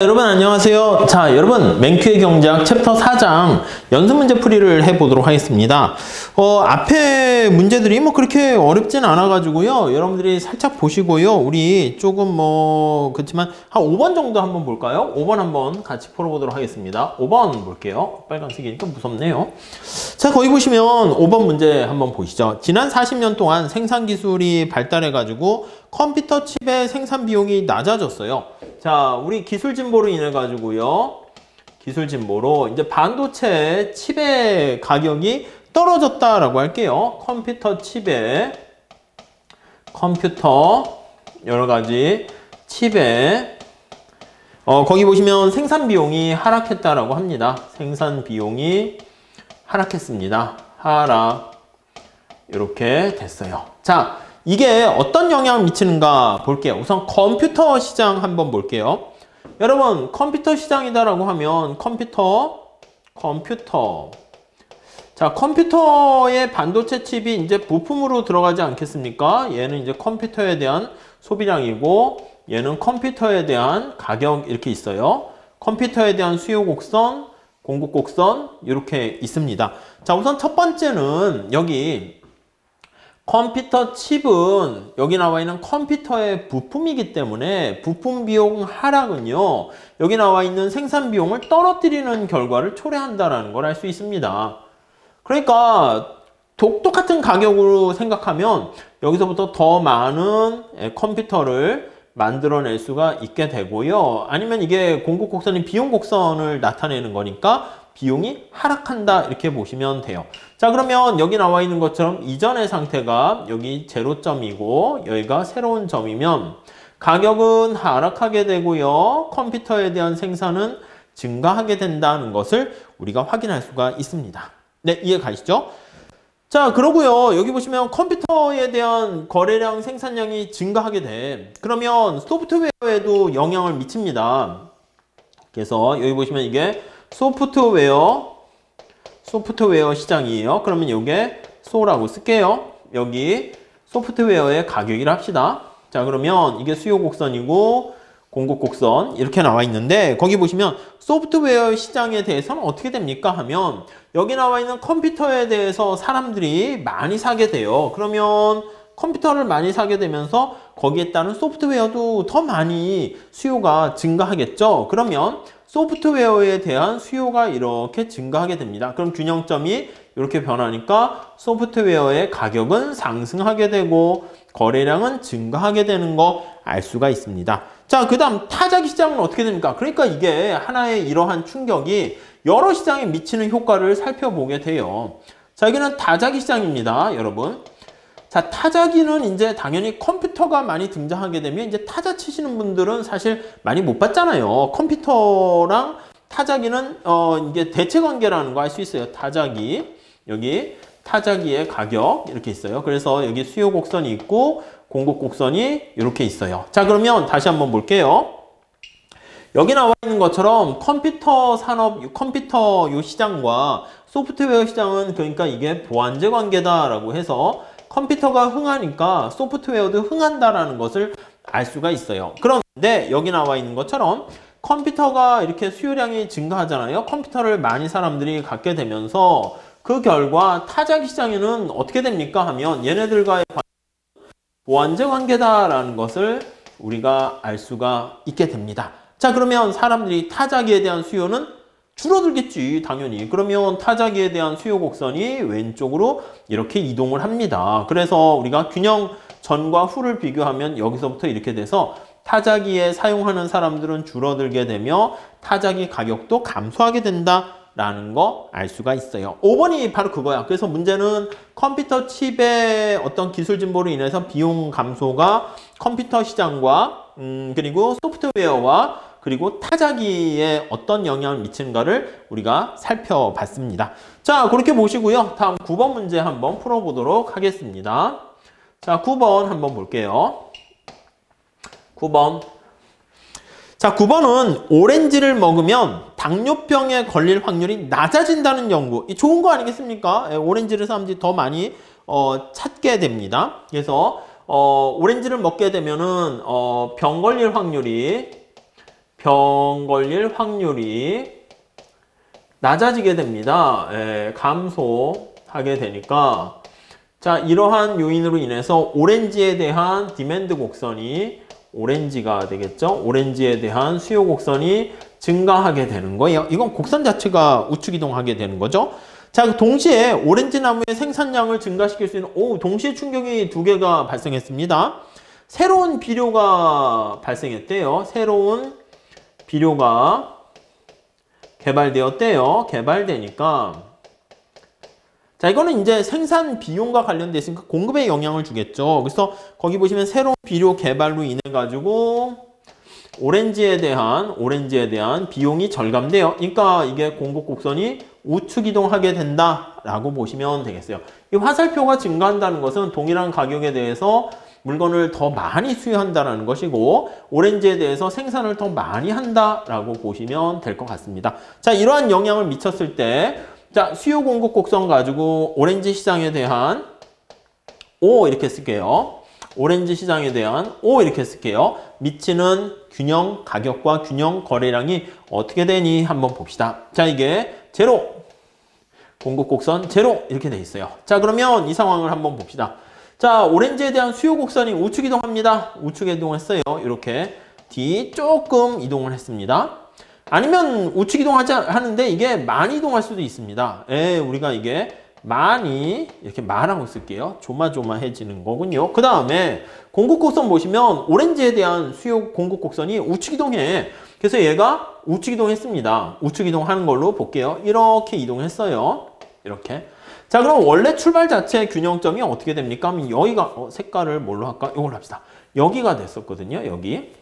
여러분 안녕하세요. 자, 여러분 맹큐의 경제학 챕터 4장 연습 문제 풀이를 해보도록 하겠습니다. 앞에 문제들이 뭐 그렇게 어렵진 않아 가지고요. 여러분들이 살짝 보시고요. 우리 조금 그렇지만 한 5번 정도 한번 볼까요? 5번 한번 같이 풀어보도록 하겠습니다. 5번 볼게요. 빨간색이니까 무섭네요. 자, 거기 보시면 5번 문제 한번 보시죠. 지난 40년 동안 생산 기술이 발달해 가지고 컴퓨터 칩의 생산 비용이 낮아졌어요. 자, 우리 기술 진보로 인해 가지고요. 기술 진보로 이제 반도체 칩의 가격이 떨어졌다라고 할게요. 컴퓨터 여러 가지 칩에 거기 보시면 생산 비용이 하락했다라고 합니다. 생산 비용이 하락했습니다. 하락 이렇게 됐어요. 자, 이게 어떤 영향을 미치는가 볼게요. 우선 컴퓨터 시장 한번 볼게요. 여러분 컴퓨터 시장이다라고 하면 컴퓨터. 자, 컴퓨터의 반도체 칩이 이제 부품으로 들어가지 않겠습니까? 얘는 이제 컴퓨터에 대한 소비량이고 얘는 컴퓨터에 대한 가격 이렇게 있어요. 컴퓨터에 대한 수요 곡선, 공급 곡선 이렇게 있습니다. 자, 우선 첫 번째는 여기 컴퓨터 칩은 여기 나와 있는 컴퓨터의 부품이기 때문에 부품 비용 하락은요, 여기 나와 있는 생산 비용을 떨어뜨리는 결과를 초래한다는 걸 알 수 있습니다. 그러니까 똑같은 가격으로 생각하면 여기서부터 더 많은 컴퓨터를 만들어낼 수가 있게 되고요. 아니면 이게 공급 곡선이 비용 곡선을 나타내는 거니까 비용이 하락한다 이렇게 보시면 돼요. 자, 그러면 여기 나와 있는 것처럼 이전의 상태가 여기 제로점이고 여기가 새로운 점이면 가격은 하락하게 되고요. 컴퓨터에 대한 생산은 증가하게 된다는 것을 우리가 확인할 수가 있습니다. 네, 이해 가시죠? 자, 그러고요. 여기 보시면 컴퓨터에 대한 거래량 생산량이 증가하게 돼. 그러면 소프트웨어에도 영향을 미칩니다. 그래서 여기 보시면 이게 소프트웨어 시장이에요. 그러면 이게 소라고 쓸게요. 여기 소프트웨어의 가격이라 합시다. 자, 그러면 이게 수요 곡선이고 공급 곡선 이렇게 나와 있는데 거기 보시면 소프트웨어 시장에 대해서는 어떻게 됩니까 하면 여기 나와 있는 컴퓨터에 대해서 사람들이 많이 사게 돼요. 그러면 컴퓨터를 많이 사게 되면서 거기에 따른 소프트웨어도 더 많이 수요가 증가하겠죠. 그러면 소프트웨어에 대한 수요가 이렇게 증가하게 됩니다. 그럼 균형점이 이렇게 변하니까 소프트웨어의 가격은 상승하게 되고 거래량은 증가하게 되는 거 알 수가 있습니다. 자, 그 다음 타자기 시장은 어떻게 됩니까? 그러니까 이게 하나의 이러한 충격이 여러 시장에 미치는 효과를 살펴보게 돼요. 자, 여기는 타자기 시장입니다, 여러분. 자, 타자기는 이제 당연히 컴퓨터가 많이 등장하게 되면 이제 타자 치시는 분들은 사실 많이 못 봤잖아요. 컴퓨터랑 타자기는 이게 대체 관계라는 거 알 수 있어요. 타자기. 여기 타자기의 가격 이렇게 있어요. 그래서 여기 수요 곡선이 있고 공급 곡선이 이렇게 있어요. 자, 그러면 다시 한번 볼게요. 여기 나와 있는 것처럼 컴퓨터 산업, 컴퓨터 요 시장과 소프트웨어 시장은 그러니까 이게 보완제 관계다라고 해서 컴퓨터가 흥하니까 소프트웨어도 흥한다라는 것을 알 수가 있어요. 그런데 여기 나와 있는 것처럼 컴퓨터가 이렇게 수요량이 증가하잖아요. 컴퓨터를 많이 사람들이 갖게 되면서 그 결과 타자기 시장에는 어떻게 됩니까 하면 얘네들과의 보완제 관계다라는 것을 우리가 알 수가 있게 됩니다. 자, 그러면 사람들이 타자기에 대한 수요는 줄어들겠지, 당연히. 그러면 타자기에 대한 수요 곡선이 왼쪽으로 이렇게 이동을 합니다. 그래서 우리가 균형 전과 후를 비교하면 여기서부터 이렇게 돼서 타자기에 사용하는 사람들은 줄어들게 되며 타자기 가격도 감소하게 된다라는 거 알 수가 있어요. 5번이 바로 그거야. 그래서 문제는 컴퓨터 칩의 어떤 기술 진보로 인해서 비용 감소가 컴퓨터 시장과 그리고 소프트웨어와 그리고 타자기에 어떤 영향을 미치는가를 우리가 살펴봤습니다. 자, 그렇게 보시고요. 다음 9번 문제 한번 풀어보도록 하겠습니다. 자, 9번 한번 볼게요. 9번. 자, 9번은 오렌지를 먹으면 당뇨병에 걸릴 확률이 낮아진다는 연구. 이 좋은 거 아니겠습니까? 오렌지를 사람들이 더 많이 찾게 됩니다. 그래서 오렌지를 먹게 되면은 병 걸릴 확률이 병 걸릴 확률이 낮아지게 됩니다. 예, 감소하게 되니까 자, 이러한 요인으로 인해서 오렌지에 대한 디맨드 곡선이 오렌지가 되겠죠. 오렌지에 대한 수요 곡선이 증가하게 되는 거예요. 이건 곡선 자체가 우측 이동하게 되는 거죠. 자, 동시에 오렌지 나무의 생산량을 증가시킬 수 있는 동시에 충격이 두 개가 발생했습니다. 새로운 비료가 발생했대요. 새로운 비료가 개발되었대요. 개발되니까 자, 이거는 이제 생산 비용과 관련돼 있으니까 공급에 영향을 주겠죠. 그래서 거기 보시면 새로운 비료 개발로 인해 가지고 오렌지에 대한 비용이 절감돼요. 그러니까 이게 공급 곡선이 우측 이동하게 된다라고 보시면 되겠어요. 이 화살표가 증가한다는 것은 동일한 가격에 대해서 물건을 더 많이 수요한다는 것이고 오렌지에 대해서 생산을 더 많이 한다라고 보시면 될 것 같습니다. 자, 이러한 영향을 미쳤을 때 자, 수요 공급 곡선 가지고 오렌지 시장에 대한 O 이렇게 쓸게요. 오렌지 시장에 대한 O 이렇게 쓸게요. 미치는 균형 가격과 균형 거래량이 어떻게 되니 한번 봅시다. 자, 이게 제로 공급 곡선 제로 이렇게 돼 있어요. 자, 그러면 이 상황을 한번 봅시다. 자, 오렌지에 대한 수요 곡선이 우측 이동합니다. 우측 이동했어요. 이렇게 D 조금 이동을 했습니다. 아니면 우측 이동하지 하는데 이게 많이 이동할 수도 있습니다. 우리가 이게 많이 이렇게 말하고 쓸게요. 조마조마해지는 거군요. 그 다음에 공급 곡선 보시면 오렌지에 대한 수요 공급 곡선이 우측 이동해. 그래서 얘가 우측 이동했습니다. 우측 이동하는 걸로 볼게요. 이렇게 이동했어요. 이렇게. 자, 그럼 원래 출발 자체의 균형점이 어떻게 됩니까? 하면 여기가 색깔을 뭘로 할까? 이걸로 합시다. 여기가 됐었거든요. 여기.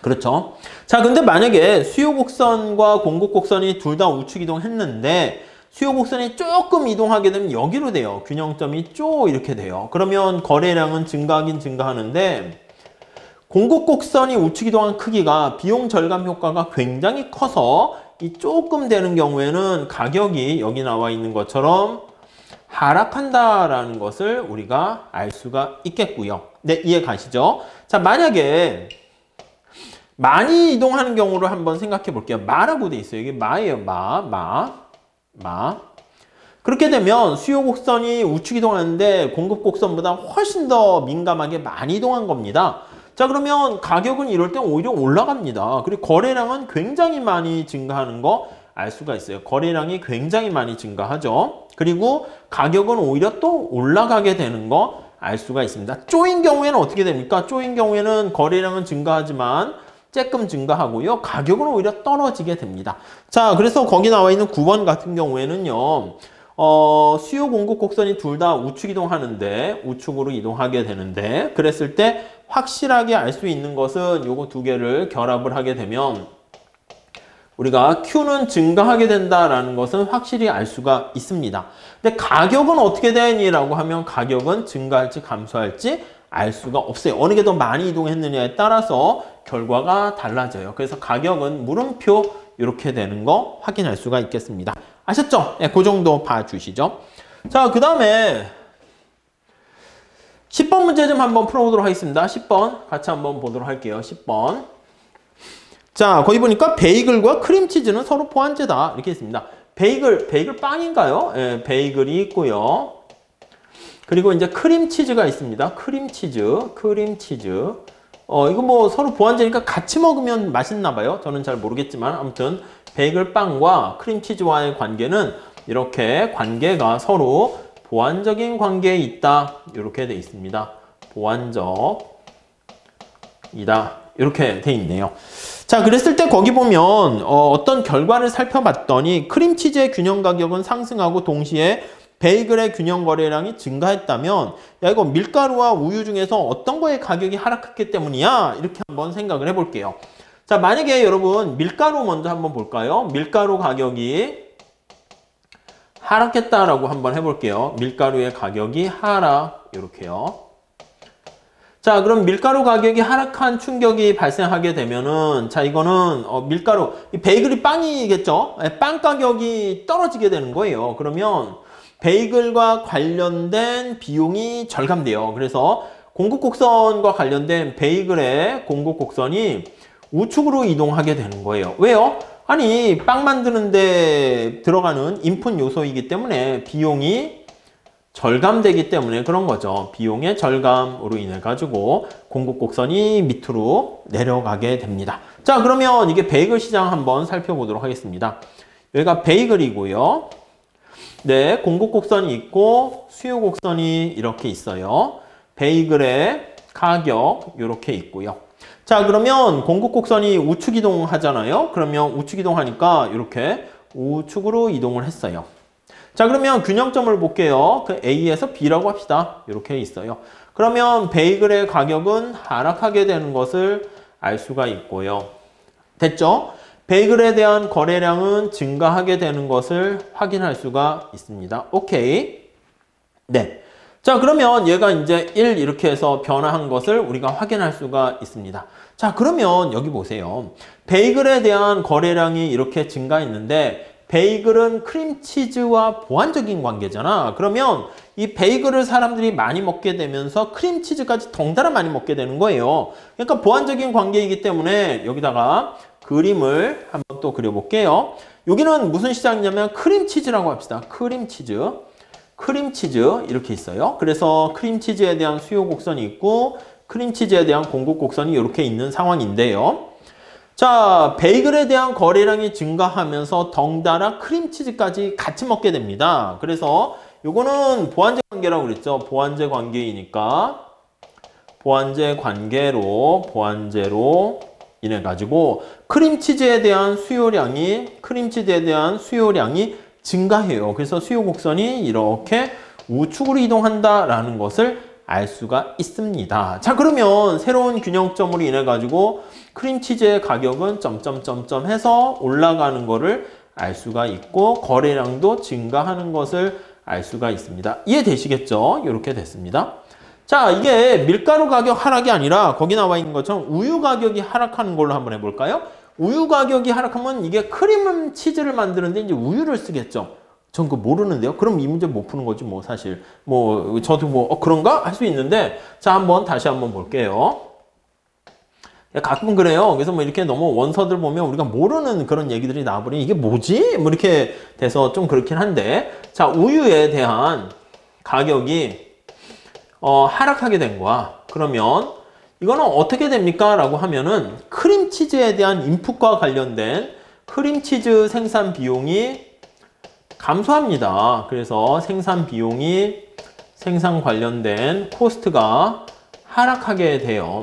그렇죠. 자, 근데 만약에 수요 곡선과 공급 곡선이 둘 다 우측 이동했는데 수요 곡선이 조금 이동하게 되면 여기로 돼요. 균형점이 쪼 이렇게 돼요. 그러면 거래량은 증가하긴 증가하는데 공급 곡선이 우측 이동한 크기가 비용 절감 효과가 굉장히 커서 이 조금 되는 경우에는 가격이 여기 나와 있는 것처럼 하락한다라는 것을 우리가 알 수가 있겠고요. 네, 이해 가시죠? 자, 만약에 많이 이동하는 경우를 한번 생각해 볼게요. 마라고 돼 있어요. 이게 마예요. 마. 그렇게 되면 수요 곡선이 우측 이동하는데 공급 곡선보다 훨씬 더 민감하게 많이 이동한 겁니다. 자, 그러면 가격은 이럴 때 오히려 올라갑니다. 그리고 거래량은 굉장히 많이 증가하는 거 알 수가 있어요. 거래량이 굉장히 많이 증가하죠. 그리고 가격은 오히려 또 올라가게 되는 거 알 수가 있습니다. 쪼인 경우에는 어떻게 됩니까? 쪼인 경우에는 거래량은 증가하지만 조금 증가하고요. 가격은 오히려 떨어지게 됩니다. 자, 그래서 거기 나와 있는 9번 같은 경우에는요. 수요 공급 곡선이 둘 다 우측 이동하는데 우측으로 이동하게 되는데 그랬을 때 확실하게 알 수 있는 것은 요거 두 개를 결합을 하게 되면 우리가 Q는 증가하게 된다라는 것은 확실히 알 수가 있습니다. 근데 가격은 어떻게 되니라고 하면 가격은 증가할지 감소할지 알 수가 없어요. 어느 게 더 많이 이동했느냐에 따라서 결과가 달라져요. 그래서 가격은 물음표 이렇게 되는 거 확인할 수가 있겠습니다. 아셨죠? 네, 그 정도 봐주시죠. 자, 그 다음에 10번 문제 좀 한번 풀어보도록 하겠습니다. 10번 같이 한번 보도록 할게요. 10번. 자, 거기 보니까 베이글과 크림치즈는 서로 포환제다 이렇게 있습니다. 베이글 빵인가요? 네, 베이글이 있고요. 그리고 이제 크림치즈가 있습니다. 크림치즈. 이거 뭐 서로 보완제니까 같이 먹으면 맛있나 봐요. 저는 잘 모르겠지만 아무튼 베이글 빵과 크림치즈와의 관계는 이렇게 관계가 서로 보완적인 관계에 있다. 이렇게 돼 있습니다. 보완적이다. 이렇게 돼 있네요. 자, 그랬을 때 거기 보면 어떤 결과를 살펴봤더니 크림치즈의 균형 가격은 상승하고 동시에 베이글의 균형 거래량이 증가했다면 야, 이거 밀가루와 우유 중에서 어떤 거의 가격이 하락했기 때문이야? 이렇게 한번 생각을 해볼게요. 자, 만약에 여러분 밀가루 먼저 한번 볼까요? 밀가루 가격이 하락했다라고 한번 해볼게요. 밀가루의 가격이 하락 이렇게요. 자, 그럼 밀가루 가격이 하락한 충격이 발생하게 되면은 자, 이거는 밀가루 베이글이 빵이겠죠? 빵 가격이 떨어지게 되는 거예요. 그러면 베이글과 관련된 비용이 절감돼요. 그래서 공급 곡선과 관련된 베이글의 공급 곡선이 우측으로 이동하게 되는 거예요. 왜요? 아니, 빵 만드는데 들어가는 인풋 요소이기 때문에 비용이 절감되기 때문에 그런 거죠. 비용의 절감으로 인해 가지고 공급 곡선이 밑으로 내려가게 됩니다. 자, 그러면 이게 베이글 시장 한번 살펴보도록 하겠습니다. 여기가 베이글이고요. 네, 공급 곡선이 있고 수요 곡선이 이렇게 있어요. 베이글의 가격 이렇게 있고요. 자, 그러면 공급 곡선이 우측 이동하잖아요. 그러면 우측 이동하니까 이렇게 우측으로 이동을 했어요. 자, 그러면 균형점을 볼게요. 그 A에서 B라고 합시다. 이렇게 있어요. 그러면 베이글의 가격은 하락하게 되는 것을 알 수가 있고요. 됐죠? 베이글에 대한 거래량은 증가하게 되는 것을 확인할 수가 있습니다. 오케이. 네. 자, 그러면 얘가 이제 1 이렇게 해서 변화한 것을 우리가 확인할 수가 있습니다. 자, 그러면 여기 보세요. 베이글에 대한 거래량이 이렇게 증가했는데 베이글은 크림치즈와 보완적인 관계잖아. 그러면 이 베이글을 사람들이 많이 먹게 되면서 크림치즈까지 덩달아 많이 먹게 되는 거예요. 그러니까 보완적인 관계이기 때문에 여기다가 그림을 한번 또 그려볼게요. 여기는 무슨 시장이냐면 크림치즈라고 합시다. 크림치즈 이렇게 있어요. 그래서 크림치즈에 대한 수요 곡선이 있고 크림치즈에 대한 공급 곡선이 이렇게 있는 상황인데요. 자, 베이글에 대한 거래량이 증가하면서 덩달아 크림치즈까지 같이 먹게 됩니다. 그래서 요거는 보완제 관계라고 그랬죠. 보완제 관계이니까 보완제로 인해 가지고 크림치즈에 대한 수요량이 증가해요. 그래서 수요 곡선이 이렇게 우측으로 이동한다라는 것을 알 수가 있습니다. 자, 그러면 새로운 균형점으로 인해 가지고 크림치즈의 가격은 점점점점 해서 올라가는 거를 알 수가 있고 거래량도 증가하는 것을 알 수가 있습니다. 이해되시겠죠? 이렇게 됐습니다. 자, 이게 밀가루 가격 하락이 아니라 거기 나와 있는 것처럼 우유 가격이 하락하는 걸로 한번 해볼까요? 우유 가격이 하락하면 이게 크림치즈를 만드는데 이제 우유를 쓰겠죠. 전 그거 모르는데요. 그럼 이 문제 못 푸는 거지 뭐 사실. 뭐 저도 그런가? 할 수 있는데 자, 다시 한번 볼게요. 가끔 그래요. 그래서 뭐 이렇게 너무 원서들 보면 우리가 모르는 그런 얘기들이 나와버리니 이게 뭐지? 뭐 이렇게 돼서 좀 그렇긴 한데 자, 우유에 대한 가격이 하락하게 된 거야. 그러면 이거는 어떻게 됩니까? 라고 하면은 크림치즈에 대한 인풋과 관련된 크림치즈 생산 비용이 감소합니다. 그래서 생산 관련된 코스트가 하락하게 돼요.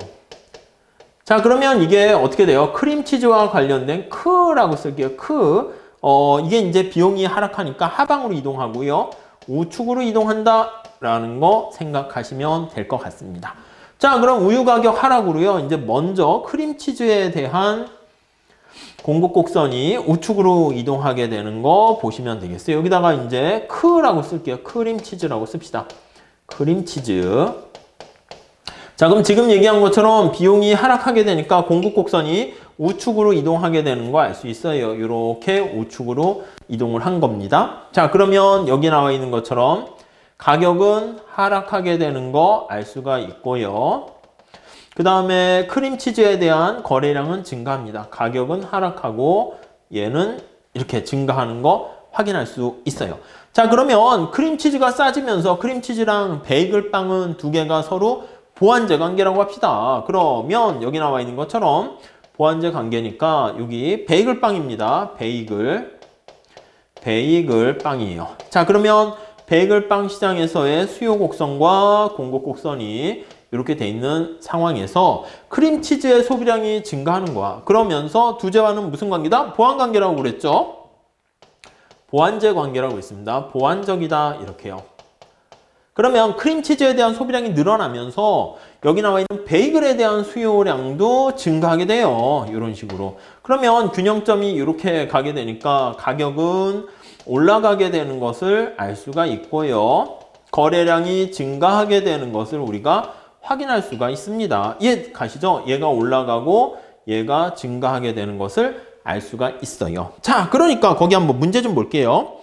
자, 그러면 이게 어떻게 돼요? 크림치즈와 관련된 크라고 쓸게요. 이게 이제 비용이 하락하니까 하방으로 이동하고요. 우측으로 이동한다라는 거 생각하시면 될 것 같습니다. 자, 그럼 우유 가격 하락으로요. 이제 먼저 크림치즈에 대한 공급 곡선이 우측으로 이동하게 되는 거 보시면 되겠어요. 여기다가 이제 크라고 쓸게요. 크림치즈라고 씁시다. 크림치즈. 자, 그럼 지금 얘기한 것처럼 비용이 하락하게 되니까 공급 곡선이 우측으로 이동하게 되는 거 알 수 있어요. 이렇게 우측으로 이동을 한 겁니다. 자, 그러면 여기 나와 있는 것처럼 가격은 하락하게 되는 거 알 수가 있고요. 그 다음에 크림치즈에 대한 거래량은 증가합니다. 가격은 하락하고 얘는 이렇게 증가하는 거 확인할 수 있어요. 자, 그러면 크림치즈가 싸지면서 크림치즈랑 베이글빵은 두 개가 서로 보완제 관계라고 합시다. 그러면 여기 나와 있는 것처럼 보완제 관계니까 여기 베이글빵입니다. 베이글빵이에요. 자, 그러면 베이글빵 시장에서의 수요 곡선과 공급 곡선이 이렇게 돼 있는 상황에서 크림치즈의 소비량이 증가하는 거야. 그러면서 두제와는 무슨 관계다? 보완 관계라고 그랬죠? 보완제 관계라고 있습니다. 보완적이다 이렇게요. 그러면 크림치즈에 대한 소비량이 늘어나면서 여기 나와 있는 베이글에 대한 수요량도 증가하게 돼요. 이런 식으로. 그러면 균형점이 이렇게 가게 되니까 가격은 올라가게 되는 것을 알 수가 있고요. 거래량이 증가하게 되는 것을 우리가 확인할 수가 있습니다. 이해 가시죠? 얘가 올라가고 얘가 증가하게 되는 것을 알 수가 있어요. 자, 그러니까 거기 한번 문제 좀 볼게요.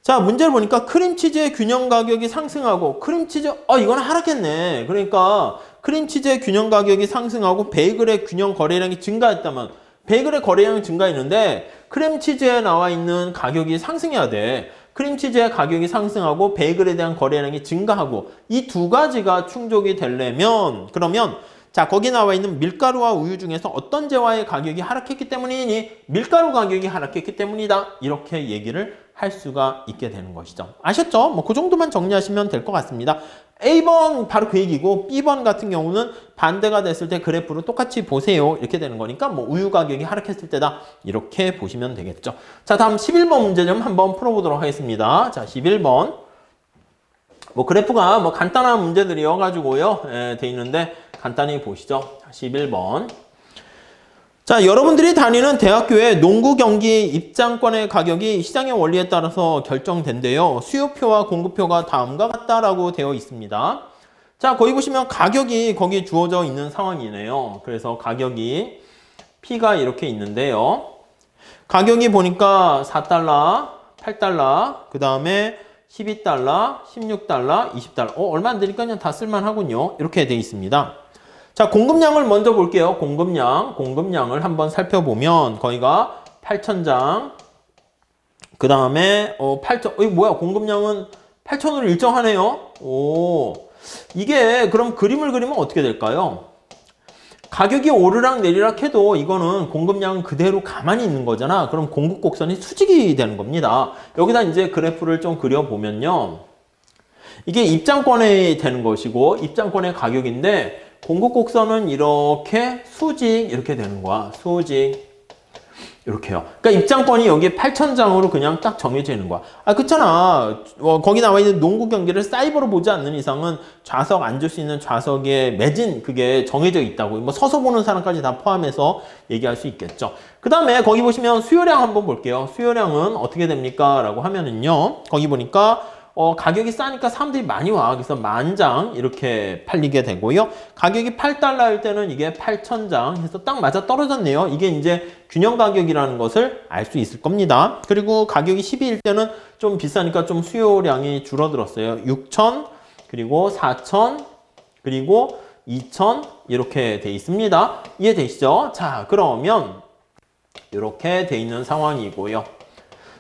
자, 문제를 보니까 크림치즈의 균형 가격이 상승하고 크림치즈, 이건 하락했네. 그러니까 크림치즈의 균형 가격이 상승하고 베이글의 균형 거래량이 증가했다면 베이글의 거래량이 증가했는데 크림치즈에 나와 있는 가격이 상승해야 돼. 크림치즈의 가격이 상승하고 베이글에 대한 거래량이 증가하고 이 두 가지가 충족이 되려면 그러면 자 거기 나와 있는 밀가루와 우유 중에서 어떤 재화의 가격이 하락했기 때문이니 밀가루 가격이 하락했기 때문이다. 이렇게 얘기를 할 수가 있게 되는 것이죠. 아셨죠? 뭐 그 정도만 정리하시면 될 것 같습니다. A번 바로 그 얘기고 B번 같은 경우는 반대가 됐을 때 그래프를 똑같이 보세요. 이렇게 되는 거니까 뭐 우유 가격이 하락했을 때다. 이렇게 보시면 되겠죠. 자 다음 11번 문제 좀 한번 풀어보도록 하겠습니다. 자 11번 뭐 그래프가 뭐 간단한 문제들이어가지고요. 돼 있는데 간단히 보시죠. 11번 자 여러분들이 다니는 대학교의 농구 경기 입장권의 가격이 시장의 원리에 따라서 결정된대요. 수요표와 공급표가 다음과 같다라고 되어 있습니다. 자 거기 보시면 가격이 거기 주어져 있는 상황이네요. 그래서 가격이 P가 이렇게 있는데요. 가격이 보니까 4달러, 8달러, 그 다음에 12달러, 16달러, 20달러. 얼마 안 되니까 그냥 다 쓸만하군요. 이렇게 되어 있습니다. 자, 공급량을 먼저 볼게요. 공급량을 한번 살펴보면 거기가 8,000장. 그 다음에 8,000. 뭐야? 공급량은 8,000으로 일정하네요. 이게 그럼 그림을 그리면 어떻게 될까요? 가격이 오르락 내리락 해도 이거는 공급량은 그대로 가만히 있는 거잖아. 그럼 공급 곡선이 수직이 되는 겁니다. 여기다 이제 그래프를 좀 그려보면요. 이게 입장권이 되는 것이고 입장권의 가격인데 공급 곡선은 이렇게 수직 이렇게 되는 거야. 수직 이렇게요. 그러니까 입장권이 여기 8,000장으로 그냥 딱 정해져 있는 거야. 그렇잖아. 거기 나와 있는 농구 경기를 사이버로 보지 않는 이상은 좌석 앉을 수 있는 좌석의 매진 그게 정해져 있다고. 뭐 서서 보는 사람까지 다 포함해서 얘기할 수 있겠죠. 그 다음에 거기 보시면 수요량 한번 볼게요. 수요량은 어떻게 됩니까? 라고 하면은요. 거기 보니까 가격이 싸니까 사람들이 많이 와. 그래서 10,000장 이렇게 팔리게 되고요. 가격이 8달러일 때는 이게 8,000장 해서 딱 맞아 떨어졌네요. 이게 이제 균형 가격이라는 것을 알 수 있을 겁니다. 그리고 가격이 12일 때는 좀 비싸니까 좀 수요량이 줄어들었어요. 6,000 그리고 4,000 그리고 2,000 이렇게 돼 있습니다. 이해되시죠? 자, 그러면 이렇게 돼 있는 상황이고요.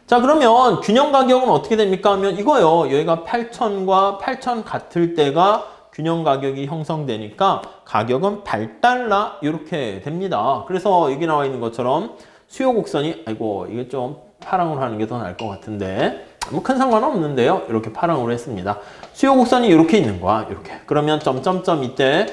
자 그러면 균형 가격은 어떻게 됩니까 하면 이거요. 여기가 8,000과 8,000 같을 때가 균형 가격이 형성되니까 가격은 8달러 이렇게 됩니다. 그래서 여기 나와 있는 것처럼 수요 곡선이 아이고 이게 좀 파랑으로 하는 게 더 나을 것 같은데 뭐 큰 상관은 없는데요. 이렇게 파랑으로 했습니다. 수요 곡선이 이렇게 있는 거야. 이렇게. 그러면 점점점 이때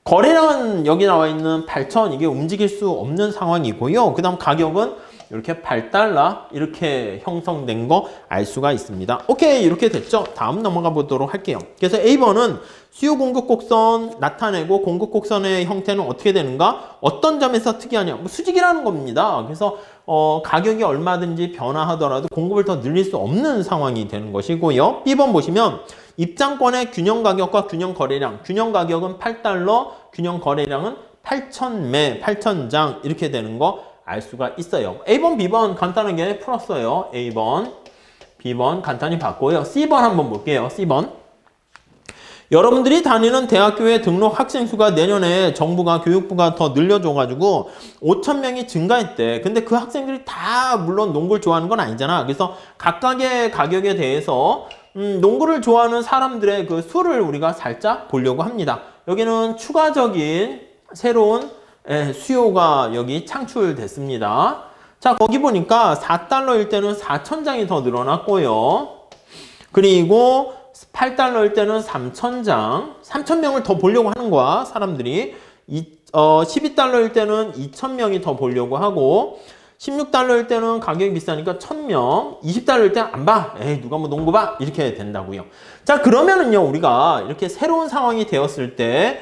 거래량은 여기 나와 있는 8,000 이게 움직일 수 없는 상황이고요. 그 다음 가격은 이렇게 8달러 이렇게 형성된 거 알 수가 있습니다. 오케이 이렇게 됐죠? 다음 넘어가 보도록 할게요. 그래서 A번은 수요 공급 곡선 나타내고 공급 곡선의 형태는 어떻게 되는가? 어떤 점에서 특이하냐? 뭐 수직이라는 겁니다. 그래서 가격이 얼마든지 변화하더라도 공급을 더 늘릴 수 없는 상황이 되는 것이고요. B번 보시면 입장권의 균형 가격과 균형 거래량 균형 가격은 8달러 균형 거래량은 8,000매 8,000장 이렇게 되는 거 알 수가 있어요. A번, B번 간단하게 풀었어요. A번, B번 간단히 봤고요. C번 한번 볼게요. C번. 여러분들이 다니는 대학교에 등록 학생 수가 내년에 정부가 교육부가 더 늘려줘가지고 5,000명이 증가했대. 근데 그 학생들이 다 물론 농구를 좋아하는 건 아니잖아. 그래서 각각의 가격에 대해서 농구를 좋아하는 사람들의 그 수를 우리가 살짝 보려고 합니다. 여기는 추가적인 새로운 수요가 여기 창출됐습니다. 자, 거기 보니까 4달러일 때는 4,000장이 더 늘어났고요. 그리고 8달러일 때는 3,000장, 3,000명을 더 보려고 하는 거야, 사람들이. 12달러일 때는 2,000명이 더 보려고 하고, 16달러일 때는 가격이 비싸니까 1,000명, 20달러일 때는 안 봐. 에이, 누가 뭐 농구 봐? 이렇게 된다고요. 자, 그러면은요, 우리가 이렇게 새로운 상황이 되었을 때,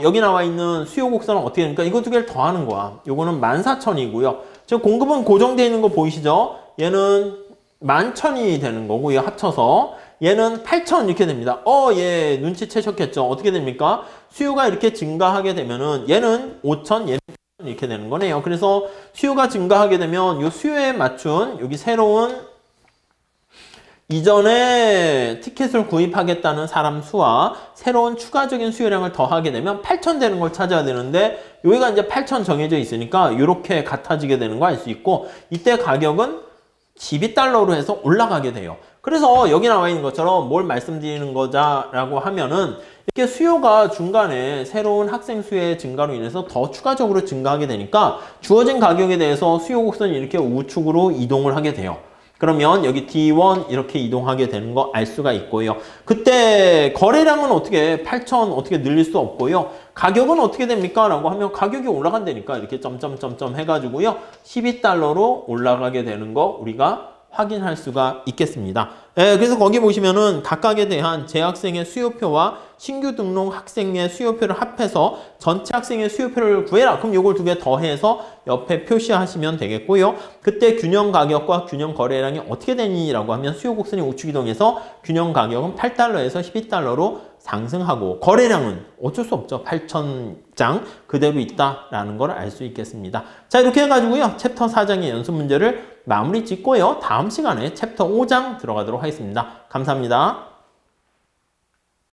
여기 나와 있는 수요 곡선은 어떻게 됩니까? 이거 두 개를 더하는 거야. 요거는 14,000이고요. 지금 공급은 고정되어 있는 거 보이시죠? 얘는 11,000이 되는 거고요. 합쳐서. 얘는 8,000 이렇게 됩니다. 얘 눈치채셨겠죠? 어떻게 됩니까? 수요가 이렇게 증가하게 되면은 얘는 5,000, 얘는 8,000 이렇게 되는 거네요. 그래서 수요가 증가하게 되면 이 수요에 맞춘 여기 새로운 이전에 티켓을 구입하겠다는 사람 수와 새로운 추가적인 수요량을 더하게 되면 8,000 되는 걸 찾아야 되는데 여기가 이제 8,000 정해져 있으니까 이렇게 같아지게 되는 거 알 수 있고 이때 가격은 12달러로 해서 올라가게 돼요. 그래서 여기 나와 있는 것처럼 뭘 말씀드리는 거자라고 하면은 이렇게 수요가 중간에 새로운 학생 수의 증가로 인해서 더 추가적으로 증가하게 되니까 주어진 가격에 대해서 수요 곡선이 이렇게 우측으로 이동을 하게 돼요. 그러면 여기 D1 이렇게 이동하게 되는 거 알 수가 있고요. 그때 거래량은 어떻게 8,000 어떻게 늘릴 수 없고요. 가격은 어떻게 됩니까? 라고 하면 가격이 올라간다니까 이렇게 점점점점 해가지고요. 12달러로 올라가게 되는 거 우리가 확인할 수가 있겠습니다. 그래서 거기 보시면은 각각에 대한 재학생의 수요표와 신규 등록 학생의 수요표를 합해서 전체 학생의 수요표를 구해라. 그럼 요걸 두 개 더해서 옆에 표시하시면 되겠고요. 그때 균형 가격과 균형 거래량이 어떻게 되니라고 하면 수요 곡선이 우측 이동해서 균형 가격은 8달러에서 12달러로 상승하고 거래량은 어쩔 수 없죠. 8,000장 그대로 있다라는 걸 알 수 있겠습니다. 자, 이렇게 해가지고요. 챕터 4장의 연습 문제를 마무리 짓고요. 다음 시간에 챕터 5장 들어가도록 하겠습니다. 감사합니다.